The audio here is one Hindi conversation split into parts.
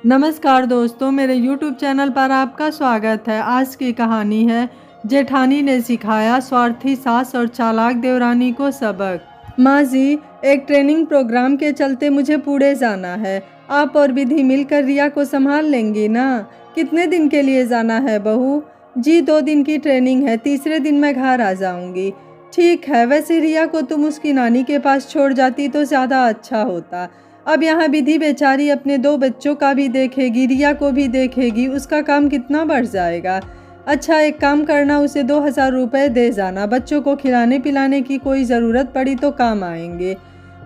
नमस्कार दोस्तों, मेरे YouTube चैनल पर आपका स्वागत है। आज की कहानी है जेठानी ने सिखाया स्वार्थी सास और चालाक देवरानी को सबक। माँ जी, एक ट्रेनिंग प्रोग्राम के चलते मुझे पुणे जाना है। आप और विधि मिलकर रिया को संभाल लेंगी ना? कितने दिन के लिए जाना है बहू? जी 2 दिन की ट्रेनिंग है, तीसरे दिन मैं घर आ जाऊंगी। ठीक है, वैसे रिया को तुम उसकी नानी के पास छोड़ जाती तो ज़्यादा अच्छा होता। अब यहाँ विधि बेचारी अपने 2 बच्चों का भी देखेगी, रिया को भी देखेगी, उसका काम कितना बढ़ जाएगा। अच्छा, एक काम करना, उसे 2000 रुपये दे जाना, बच्चों को खिलाने पिलाने की कोई ज़रूरत पड़ी तो काम आएंगे।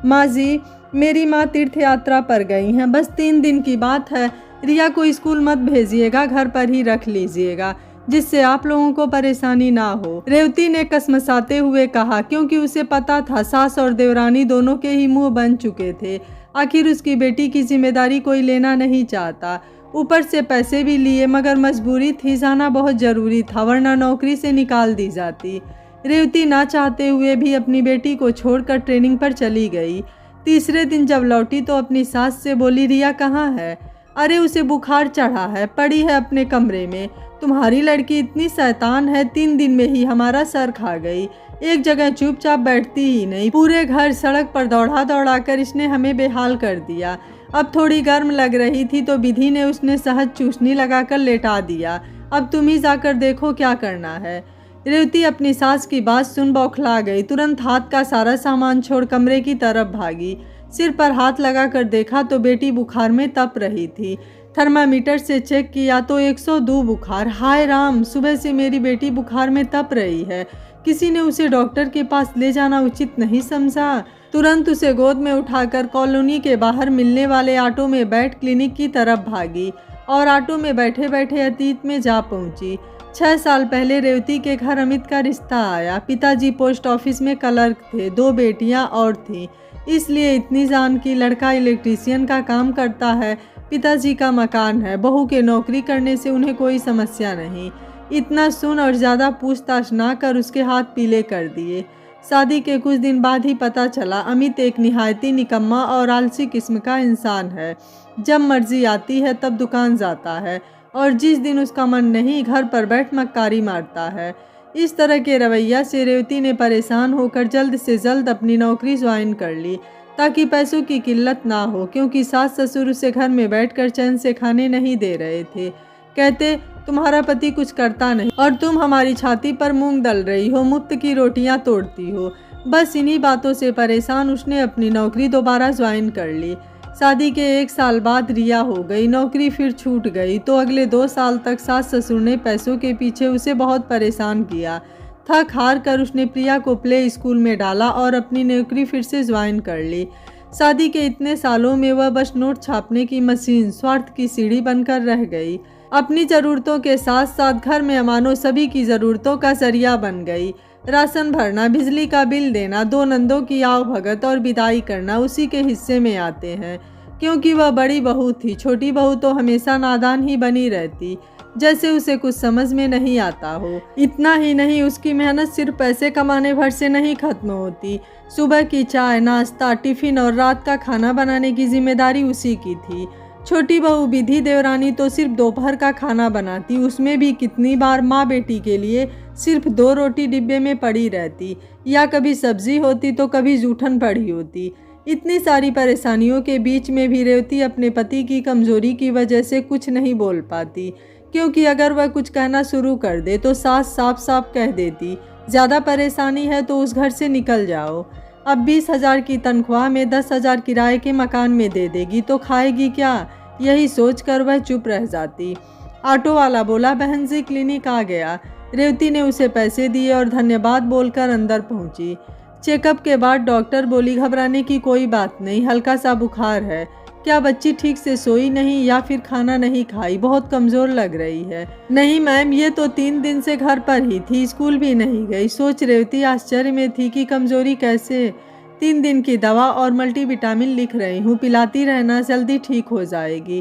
माँ जी, मेरी माँ तीर्थ यात्रा पर गई हैं, बस 3 दिन की बात है। रिया को स्कूल मत भेजिएगा, घर पर ही रख लीजिएगा, जिससे आप लोगों को परेशानी ना हो। रेवती ने कसमसाते हुए कहा, क्योंकि उसे पता था सास और देवरानी दोनों के ही मुंह बन चुके थे। आखिर उसकी बेटी की जिम्मेदारी कोई लेना नहीं चाहता। ऊपर से पैसे भी लिए, मगर मजबूरी थी, जाना बहुत ज़रूरी था, वरना नौकरी से निकाल दी जाती। रेवती ना चाहते हुए भी अपनी बेटी को छोड़कर ट्रेनिंग पर चली गई। तीसरे दिन जब लौटी तो अपनी सास से बोली, रिया कहाँ है? अरे उसे बुखार चढ़ा है, पड़ी है अपने कमरे में। तुम्हारी लड़की इतनी शैतान है, 3 दिन में ही हमारा सर खा गई। एक जगह चुपचाप बैठती ही नहीं, पूरे घर सड़क पर दौड़ा दौड़ा कर इसने हमें बेहाल कर दिया। अब थोड़ी गर्म लग रही थी तो विधि ने उसने शहद चूसनी लगाकर लेटा दिया। अब तुम ही जाकर देखो क्या करना है। रेवती अपनी सास की बात सुन बौखला गई, तुरंत हाथ का सारा सामान छोड़ कमरे की तरफ भागी। सिर पर हाथ लगाकर देखा तो बेटी बुखार में तप रही थी। थर्मामीटर से चेक किया तो 102 बुखार। हाय राम, सुबह से मेरी बेटी बुखार में तप रही है। किसी ने उसे डॉक्टर के पास ले जाना उचित नहीं समझा। तुरंत उसे गोद में उठाकर कॉलोनी के बाहर मिलने वाले ऑटो में बैठ क्लिनिक की तरफ भागी और ऑटो में बैठे बैठे अतीत में जा पहुंची। 6 साल पहले रेवती के घर अमित का रिश्ता आया। पिताजी पोस्ट ऑफिस में क्लर्क थे, 2 बेटियां और थीं, इसलिए इतनी जान की लड़का इलेक्ट्रीशियन का काम करता है। पिताजी का मकान है, बहू के नौकरी करने से उन्हें कोई समस्या नहीं। इतना सुन और ज़्यादा पूछताछ ना कर उसके हाथ पीले कर दिए। शादी के कुछ दिन बाद ही पता चला अमित एक निहायती निकम्मा और आलसी किस्म का इंसान है। जब मर्जी आती है तब दुकान जाता है और जिस दिन उसका मन नहीं, घर पर बैठ मक्कारी मारता है। इस तरह के रवैया से रेवती ने परेशान होकर जल्द से जल्द अपनी नौकरी ज्वाइन कर ली, ताकि पैसों की किल्लत ना हो, क्योंकि सास ससुर उसे घर में बैठकर चैन से खाने नहीं दे रहे थे। कहते, तुम्हारा पति कुछ करता नहीं और तुम हमारी छाती पर मूंग दल रही हो, मुफ्त की रोटियां तोड़ती हो। बस इन्हीं बातों से परेशान उसने अपनी नौकरी दोबारा ज्वाइन कर ली। शादी के 1 साल बाद रिया हो गई, नौकरी फिर छूट गई तो अगले 2 साल तक सास ससुर ने पैसों के पीछे उसे बहुत परेशान किया। थक हार कर उसने प्रिया को प्ले स्कूल में डाला और अपनी नौकरी फिर से ज्वाइन कर ली। शादी के इतने सालों में वह बस नोट छापने की मशीन, स्वार्थ की सीढ़ी बनकर रह गई। अपनी ज़रूरतों के साथ साथ घर में मेहमानों सभी की ज़रूरतों का जरिया बन गई। राशन भरना, बिजली का बिल देना, 2 नंदों की आव भगत और विदाई करना उसी के हिस्से में आते हैं, क्योंकि वह बड़ी बहू थी। छोटी बहू तो हमेशा नादान ही बनी रहती, जैसे उसे कुछ समझ में नहीं आता हो। इतना ही नहीं, उसकी मेहनत सिर्फ पैसे कमाने भर से नहीं खत्म होती। सुबह की चाय, नाश्ता, टिफिन और रात का खाना बनाने की जिम्मेदारी उसी की थी। छोटी बहू विधि देवरानी तो सिर्फ दोपहर का खाना बनाती, उसमें भी कितनी बार माँ बेटी के लिए सिर्फ 2 रोटी डिब्बे में पड़ी रहती, या कभी सब्जी होती तो कभी जूठन पड़ी होती। इतनी सारी परेशानियों के बीच में भी रेवती अपने पति की कमजोरी की वजह से कुछ नहीं बोल पाती, क्योंकि अगर वह कुछ कहना शुरू कर दे तो सास साफ साफ कह देती, ज़्यादा परेशानी है तो उस घर से निकल जाओ। अब 20,000 की तनख्वाह में 10,000 किराए के मकान में दे देगी तो खाएगी क्या? यही सोचकर वह चुप रह जाती। ऑटो वाला बोला, बहन जी क्लिनिक आ गया। रेवती ने उसे पैसे दिए और धन्यवाद बोलकर अंदर पहुंची। चेकअप के बाद डॉक्टर बोली, घबराने की कोई बात नहीं, हल्का सा बुखार है। क्या बच्ची ठीक से सोई नहीं या फिर खाना नहीं खाई? बहुत कमज़ोर लग रही है। नहीं मैम, ये तो 3 दिन से घर पर ही थी, स्कूल भी नहीं गई। सोच रेवती आश्चर्य में थी कि कमज़ोरी कैसे। 3 दिन की दवा और मल्टीविटामिन लिख रही हूँ, पिलाती रहना, जल्दी ठीक हो जाएगी।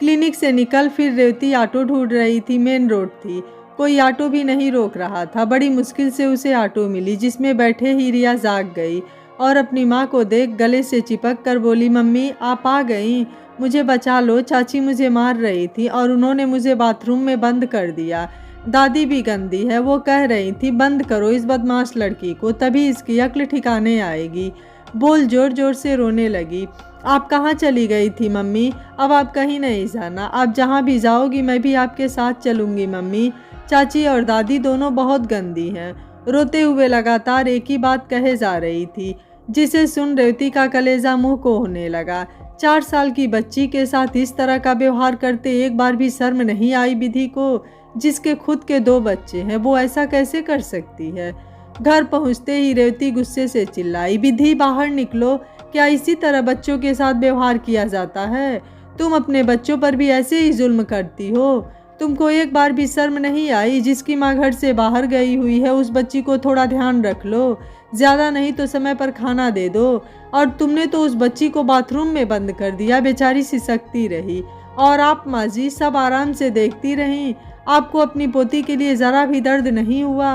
क्लिनिक से निकल फिर रेवती ऑटो ढूंढ रही थी। मेन रोड थी, कोई ऑटो भी नहीं रोक रहा था। बड़ी मुश्किल से उसे ऑटो मिली, जिसमें बैठे ही रिया जाग गई और अपनी माँ को देख गले से चिपक कर बोली, मम्मी आप आ गई। मुझे बचा लो, चाची मुझे मार रही थी और उन्होंने मुझे बाथरूम में बंद कर दिया। दादी भी गंदी है, वो कह रही थी बंद करो इस बदमाश लड़की को, तभी इसकी अक्ल ठिकाने आएगी। बोल जोर जोर से रोने लगी। आप कहाँ चली गई थी मम्मी? अब आप कहीं नहीं जाना, आप जहाँ भी जाओगी मैं भी आपके साथ चलूँगी मम्मी। चाची और दादी दोनों बहुत गंदी हैं। रोते हुए लगातार एक ही बात कहे जा रही थी, जिसे सुन रेवती का कलेजा मुंह को होने लगा। 4 साल की बच्ची के साथ इस तरह का व्यवहार करते एक बार भी शर्म नहीं आई विधि को? जिसके खुद के 2 बच्चे हैं वो ऐसा कैसे कर सकती है? घर पहुंचते ही रेवती गुस्से से चिल्लाई, विधि बाहर निकलो, क्या इसी तरह बच्चों के साथ व्यवहार किया जाता है? तुम अपने बच्चों पर भी ऐसे ही जुल्म करती हो? तुमको एक बार भी शर्म नहीं आई? जिसकी माँ घर से बाहर गई हुई है उस बच्ची को थोड़ा ध्यान रख लो, ज़्यादा नहीं तो समय पर खाना दे दो। और तुमने तो उस बच्ची को बाथरूम में बंद कर दिया, बेचारी सिसकती रही और आप माँ जी सब आराम से देखती रहीं। आपको अपनी पोती के लिए ज़रा भी दर्द नहीं हुआ?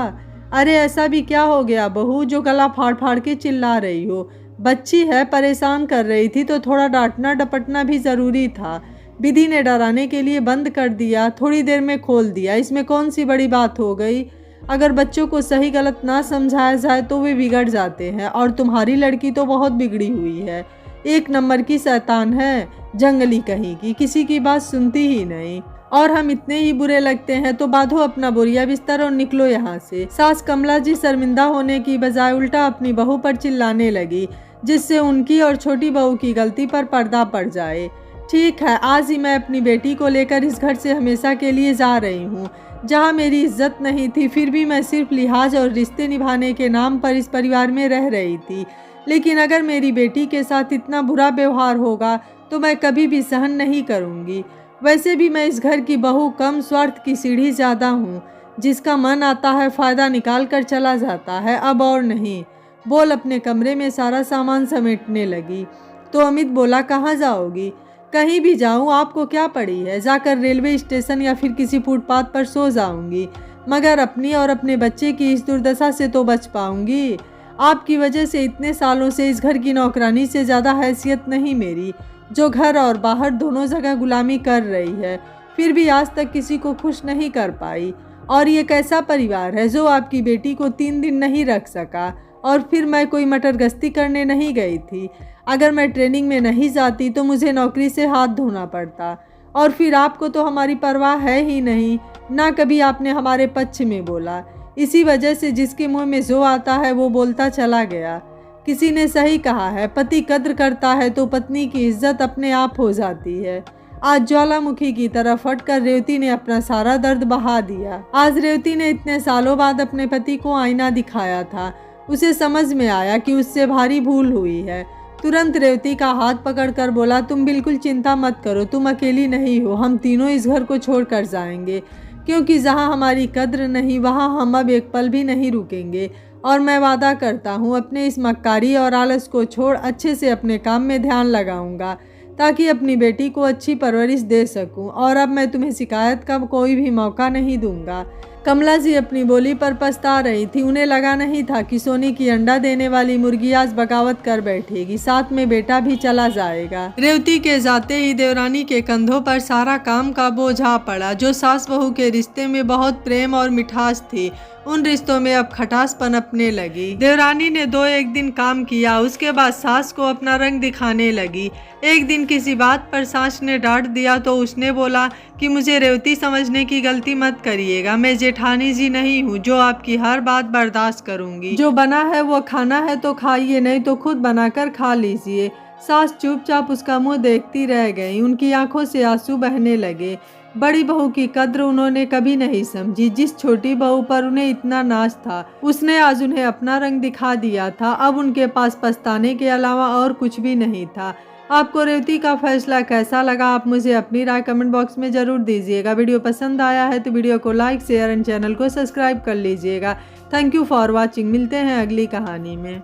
अरे ऐसा भी क्या हो गया बहू जो गला फाड़ फाड़ के चिल्ला रही हो? बच्ची है, परेशान कर रही थी तो थोड़ा डांटना डपटना भी ज़रूरी था। विधि ने डराने के लिए बंद कर दिया, थोड़ी देर में खोल दिया, इसमें कौन सी बड़ी बात हो गई? अगर बच्चों को सही गलत ना समझाया जाए तो वे बिगड़ जाते हैं, और तुम्हारी लड़की तो बहुत बिगड़ी हुई है, 1 नंबर की शैतान है, जंगली कहीं की, किसी की बात सुनती ही नहीं। और हम इतने ही बुरे लगते हैं तो बांधो अपना बोरिया बिस्तर और निकलो यहाँ से। सास कमला जी शर्मिंदा होने की बजाय उल्टा अपनी बहू पर चिल्लाने लगी, जिससे उनकी और छोटी बहू की गलती पर पर्दा पड़ जाए। ठीक है, आज ही मैं अपनी बेटी को लेकर इस घर से हमेशा के लिए जा रही हूँ। जहाँ मेरी इज्जत नहीं थी फिर भी मैं सिर्फ लिहाज और रिश्ते निभाने के नाम पर इस परिवार में रह रही थी, लेकिन अगर मेरी बेटी के साथ इतना बुरा व्यवहार होगा तो मैं कभी भी सहन नहीं करूँगी। वैसे भी मैं इस घर की बहू कम, स्वार्थ की सीढ़ी ज़्यादा हूँ, जिसका मन आता है फ़ायदा निकाल कर चला जाता है, अब और नहीं। बोल अपने कमरे में सारा सामान समेटने लगी। तो अमित बोला, कहाँ जाओगी? कहीं भी जाऊँ, आपको क्या पड़ी है? जाकर रेलवे स्टेशन या फिर किसी फुटपाथ पर सो जाऊँगी, मगर अपनी और अपने बच्चे की इस दुर्दशा से तो बच पाऊँगी। आपकी वजह से इतने सालों से इस घर की नौकरानी से ज़्यादा हैसियत नहीं मेरी, जो घर और बाहर दोनों जगह गुलामी कर रही है, फिर भी आज तक किसी को खुश नहीं कर पाई। और ये कैसा परिवार है जो आपकी बेटी को 3 दिन नहीं रख सका? और फिर मैं कोई मटर गश्ती करने नहीं गई थी। अगर मैं ट्रेनिंग में नहीं जाती तो मुझे नौकरी से हाथ धोना पड़ता। और फिर आपको तो हमारी परवाह है ही नहीं, ना कभी आपने हमारे पक्ष में बोला। इसी वजह से जिसके मुँह में जो आता है वो बोलता चला गया। किसी ने सही कहा है, पति कद्र करता है तो पत्नी की इज्जत अपने आप हो जाती है। आज ज्वालामुखी की तरह फटकर रेवती ने अपना सारा दर्द बहा दिया। आज रेवती ने इतने सालों बाद अपने पति को आईना दिखाया था। उसे समझ में आया कि उससे भारी भूल हुई है। तुरंत रेवती का हाथ पकड़कर बोला, तुम बिल्कुल चिंता मत करो, तुम अकेली नहीं हो, हम तीनों इस घर को छोड़कर जाएंगे, क्योंकि जहाँ हमारी कद्र नहीं वहाँ हम अब एक पल भी नहीं रुकेंगे। और मैं वादा करता हूँ अपने इस मक्कारी और आलस को छोड़ अच्छे से अपने काम में ध्यान लगाऊंगा, ताकि अपनी बेटी को अच्छी परवरिश दे सकूं। और अब मैं तुम्हें शिकायत का कोई भी मौका नहीं दूंगा। कमला जी अपनी बोली पर पछता रही थी। उन्हें लगा नहीं था कि सोनी की अंडा देने वाली मुर्गी आज बगावत कर बैठेगी, साथ में बेटा भी चला जाएगा। रेवती के जाते ही देवरानी के कंधों पर सारा काम का बोझ आ पड़ा। जो सास बहू के रिश्ते में बहुत प्रेम और मिठास थी, उन रिश्तों में अब खटास पनपने लगी। देवरानी ने 2-1 दिन काम किया, उसके बाद सास को अपना रंग दिखाने लगी। एक दिन किसी बात पर सास ने डांट दिया तो उसने बोला कि मुझे रेवती समझने की गलती मत करिएगा, मैं जेठानी जी नहीं हूँ जो आपकी हर बात बर्दाश्त करूँगी। जो बना है वो खाना है तो खाइए, नहीं तो खुद बनाकर खा लीजिए। सास चुपचाप उसका मुँह देखती रह गई। उनकी आंखों से आंसू बहने लगे। बड़ी बहू की कद्र उन्होंने कभी नहीं समझी। जिस छोटी बहू पर उन्हें इतना नाज था, उसने आज उन्हें अपना रंग दिखा दिया था। अब उनके पास पछताने के अलावा और कुछ भी नहीं था। आपको रेवती का फैसला कैसा लगा? आप मुझे अपनी राय कमेंट बॉक्स में ज़रूर दीजिएगा। वीडियो पसंद आया है तो वीडियो को लाइक, शेयर एंड चैनल को सब्सक्राइब कर लीजिएगा। Thank you for watching. मिलते हैं अगली कहानी में।